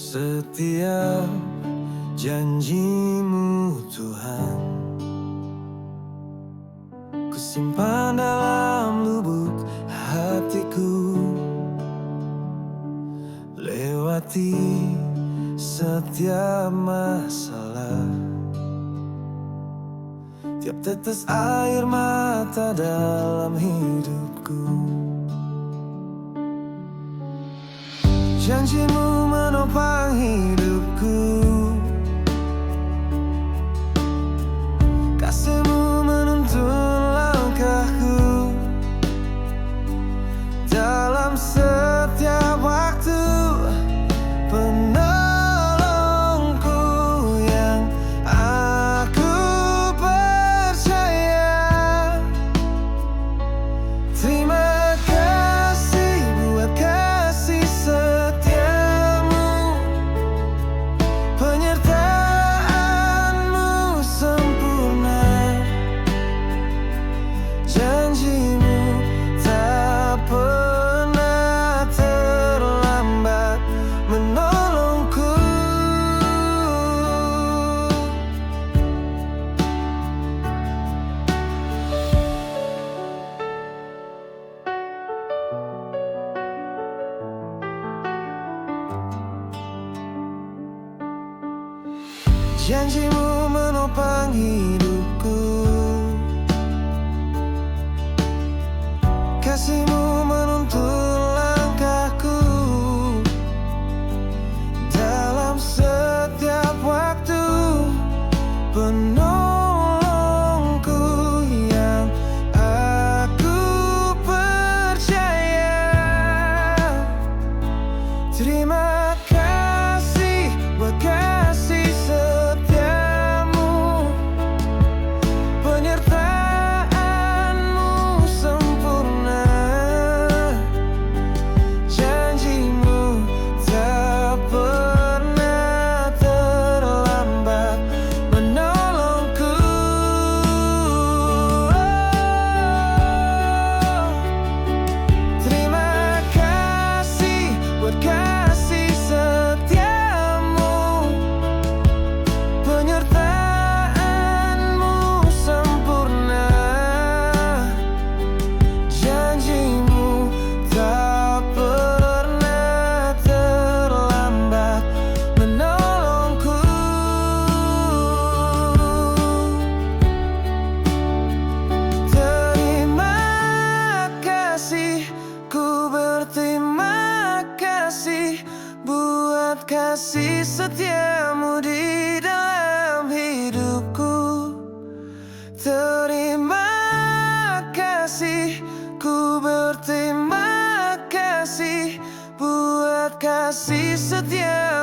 Setiap janji-Mu Tuhan, kusimpan dalam lubuk hatiku. Lewati setiap masalah, tiap tetes air mata dalam hidupku. Janji-Mu menopang hidupku, kasih-Mu menuntun langkahku. Dalam setiap waktu, penolongku yang aku percaya. Terima kasih buat kasih setiamu, penyertaan-Mu sempurna. Janji-Mu tak pernah terlambat menolongku. Janji-Mu menopang hidupku, kasih-Mu menuntun langkahku. Dalam setiap waktu, penolongku yang aku percaya. Terima kasih buat kasih setiamu, penyertaan-Mu sempurna. Janji-Mu tak pernah terlambat menolongku. Terima kasih buat kasih setiamu, penyertaan-Mu sempurna. Janji-Mu tak pernah terlambat menolongku. Terima kasih, ku berterima kasih buat kasih setiamu di dalam hidupku. Terima kasih, ku berterima kasih buat kasih setiamu.